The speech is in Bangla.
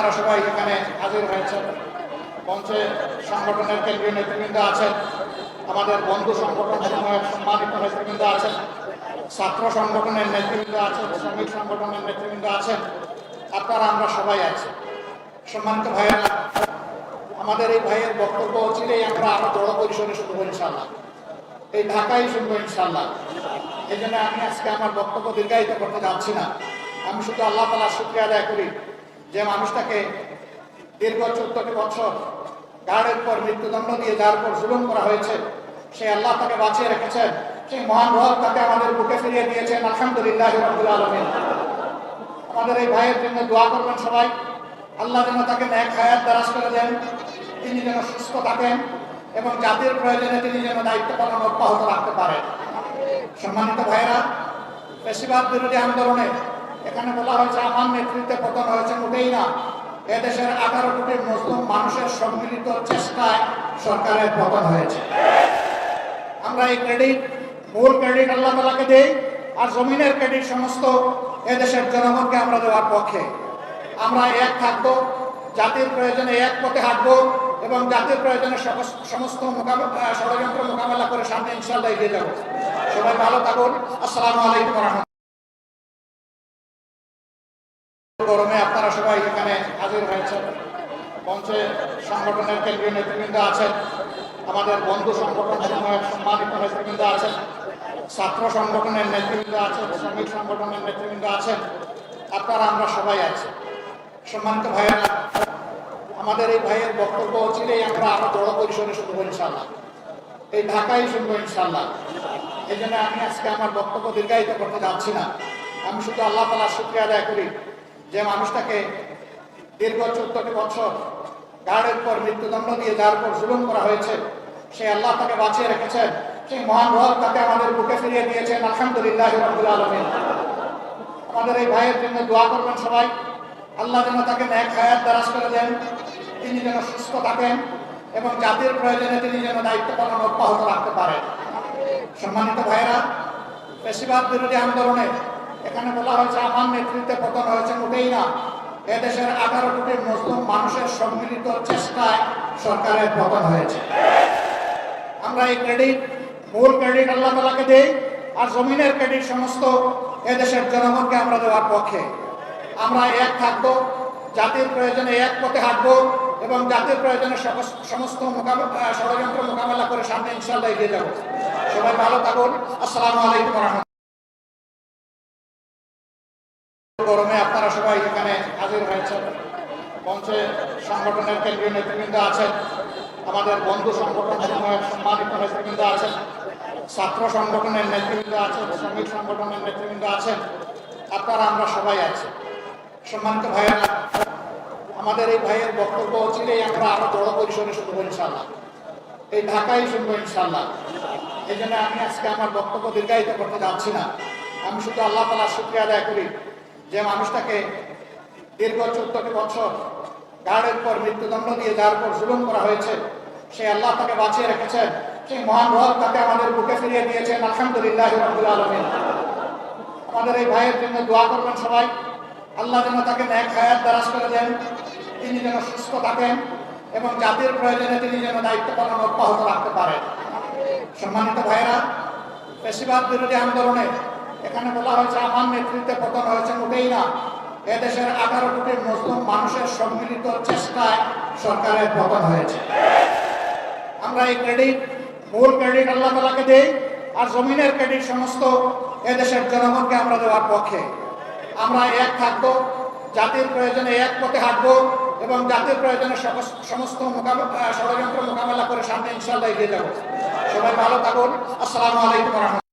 আপনারা সবাই এখানে হাজির হয়েছেন। মঞ্চে সংগঠনের কেন্দ্রীয় নেতৃবৃন্দ আছেন, আমাদের বন্ধু সংগঠন সময়ের সম্মানিত নেতৃবৃন্দ আছেন, ছাত্র সংগঠনের নেতৃবৃন্দ আছেন, শ্রমিক সংগঠনের নেতৃবৃন্দ আছেন, আপনারা আমরা সবাই আছি। সম্মানিত ভাইয়েরা, আমাদের এই ভাইয়ের বক্তব্য চিরেই আমরা আরো বড় পরিসরে শুনবো ইনশাল্লাহ, এই ঢাকায় শুনবো ইনশাল্লাহ। এই জন্য আমি আজকে আমার বক্তব্য দীর্ঘায়িত করতে যাচ্ছি না। আমি শুধু আল্লাহ তাআলার শুকরিয়া আদায় করি যে মানুষটাকে দীর্ঘ 14টি বছর গার্ডের পর মৃত্যুদণ্ড দিয়ে যার পর জুলুম করা হয়েছে, সে আল্লাহ তাকে বাঁচিয়ে রেখেছেন, সেই মহান রব তাকে আমাদের বুকে ফিরিয়ে দিয়েছেন। আলহামদুলিল্লাহ রাব্বুল আলামিন। আমাদের এই ভাইয়ের জন্য দোয়া করবেন সবাই, আল্লাহ যেন তাকে নেক হায়াত দারাজ করে দেন, তিনি যেন সুস্থ থাকেন এবং জাতির প্রয়োজনে তিনি যেন দায়িত্ব পালন অব্যাহত রাখতে পারেন। সম্মানিত ভাইয়েরা, ফ্যাসিবাদ বিরোধী আন্দোলনে এখানে বলা হয়েছে আমার নেতৃত্বে পতন হয়েছে, মোটেই না। এদেশের 18 কোটি মুসলিম মানুষের সম্মিলিত চেষ্টায় সরকারের পতন হয়েছে। আমরা এই ক্রেডিট, মূল ক্রেডিট আল্লাহ তাআলাকে দেই, আর জমিনের ক্রেডিট সমস্ত এদেশের জনগণকে আমরা দেওয়ার পক্ষে। আমরা এক থাকবো, জাতির প্রয়োজনে এক পথে হাঁটবো এবং জাতির প্রয়োজনে সমস্ত ষড়যন্ত্র মোকাবেলা করে সামনে ইনশাআল্লাহ এগিয়ে যাবো। সবাই ভালো থাকুন। আসসালামু আলাইকুম ওয়া রাহমাতুল্লাহ। গরমে আপনারা সবাই এখানে হাজির হয়েছেন। মঞ্চে সংগঠনের কেন্দ্রীয় নেতৃবৃন্দ আছেন, আমাদের বন্ধু সংগঠন সময়ের সম্মানিত নেতৃবৃন্দ আছেন, ছাত্র সংগঠনের নেতৃবৃন্দ আছেন, শ্রমিক সংগঠনের নেতৃবৃন্দ আছেন, আপনারা আমরা সবাই আছি। সম্মানিত ভাইয়েরা, আমাদের এই ভাইয়ের বক্তব্য চিরেই আমরা আরো বড় পরিসরে শুনবো ইনশাআল্লাহ, এই ঢাকায় শুনবো ইনশাআল্লাহ। এই জন্য আমি আজকে আমার বক্তব্য দীর্ঘায়িত করতে যাচ্ছি না। আমি শুধু আল্লাহ তাআলার শুকরিয়া আদায় করি যে মানুষটাকে দীর্ঘ 14টি বছর গার্ডের পর মৃত্যুদণ্ড দিয়ে যার পর জুলুম করা হয়েছে, সে আল্লাহ তাকে বাঁচিয়ে রেখেছেন, সেই মহান রব তাকে আমাদের বুকে ফিরিয়ে দিয়েছেন। আলহামদুলিল্লাহ রাব্বুল আলামিন। আমাদের এই ভাইয়ের জন্য দোয়া করবেন সবাই, আল্লাহ যেন তাকে নেক হায়াত দারাজ করে দেন, তিনি যেন সুস্থ থাকেন এবং জাতির প্রয়োজনে তিনি যেন দায়িত্ব পালন অব্যাহত রাখতে পারেন। সম্মানিত ভাইয়েরা, ফ্যাসিবাদ বিরোধী আন্দোলনে এখানে বলা হয়েছে আমার নেতৃত্বে পতন হয়েছে, মোটেই না। এদেশের 18 কোটি মুসলিম মানুষের সম্মিলিত চেষ্টায় সরকারের পতন হয়েছে। আমরা এই ক্রেডিট, মূল ক্রেডিট আল্লাহ তাআলাকে দেই, আর জমিনের ক্রেডিট সমস্ত এদেশের জনগণকে আমরা দেওয়ার পক্ষে। আমরা এক থাকবো, জাতির প্রয়োজনে এক পথে হাঁটবো এবং জাতির প্রয়োজনে সমস্ত ষড়যন্ত্র মোকাবেলা করে সামনে ইনশাআল্লাহ এগিয়ে যাবো। সবাই ভালো থাকুন। আসসালামু আলাইকুম ওয়া রাহমাতুল্লাহ। গরমে আপনারা সবাই এখানে হাজির হয়েছেন। মঞ্চে সংগঠনের কেন্দ্রীয় নেতৃবৃন্দ আছেন, আমাদের বন্ধু সংগঠন সময়ের সম্মানিত নেতৃবৃন্দ আছেন, ছাত্র সংগঠনের নেতৃবৃন্দ আছেন, শ্রমিক সংগঠনের নেতৃবৃন্দ আছেন, আপনারা আমরা সবাই আছি। সম্মানিত ভাইয়েরা, আমাদের এই ভাইয়ের বক্তব্য চিরেই আমরা আরো বড় পরিসরে শুনবো ইনশাআল্লাহ, এই ঢাকায় শুনবো ইনশাআল্লাহ। এই জন্য আমি আজকে আমার বক্তব্য দীর্ঘায়িত করতে যাচ্ছি না। আমি শুধু আল্লাহ তাআলার শুকরিয়া আদায় করি যে মানুষটাকে দীর্ঘ 14টি বছর গার্ডের পর মৃত্যুদণ্ড দিয়ে যার পর জুলুম করা হয়েছে, সে আল্লাহ তাকে বাঁচিয়ে রেখেছেন, সেই মহান রব তাকে আমাদের বুকে ফিরিয়ে দিয়েছেন। আলহামদুলিল্লাহ রাব্বুল আলামিন। আমাদের এই ভাইয়ের জন্য দোয়া করবেন সবাই, আল্লাহ যেন তাকে নেক হায়াত দারাজ করে দেন, তিনি যেন সুস্থ থাকেন এবং জাতির প্রয়োজনে তিনি যেন দায়িত্ব পালন অব্যাহত রাখতে পারেন। সম্মানিত ভাইয়েরা, ফ্যাসিবাদ বিরোধী আন্দোলনে এখানে বলা হয়েছে আমার নেতৃত্বে পতন হয়েছে, মোটেই না। এদেশের 18 কোটি মুসলিম মানুষের সম্মিলিত চেষ্টায় সরকারের পতন হয়েছে। আমরা এই ক্রেডিট, মূল ক্রেডিট আল্লাহ তাআলাকে দেই, আর জমিনের ক্রেডিট সমস্ত এদেশের জনগণকে আমরা দেওয়ার পক্ষে। আমরা এক থাকবো, জাতির প্রয়োজনে এক পথে হাঁটবো এবং জাতির প্রয়োজনে সমস্ত ষড়যন্ত্র মোকাবেলা করে সামনে ইনশাআল্লাহ এগিয়ে যাবো। সবাই ভালো থাকুন। আসসালামু আলাইকুম ওয়া রাহমাতুল্লাহ।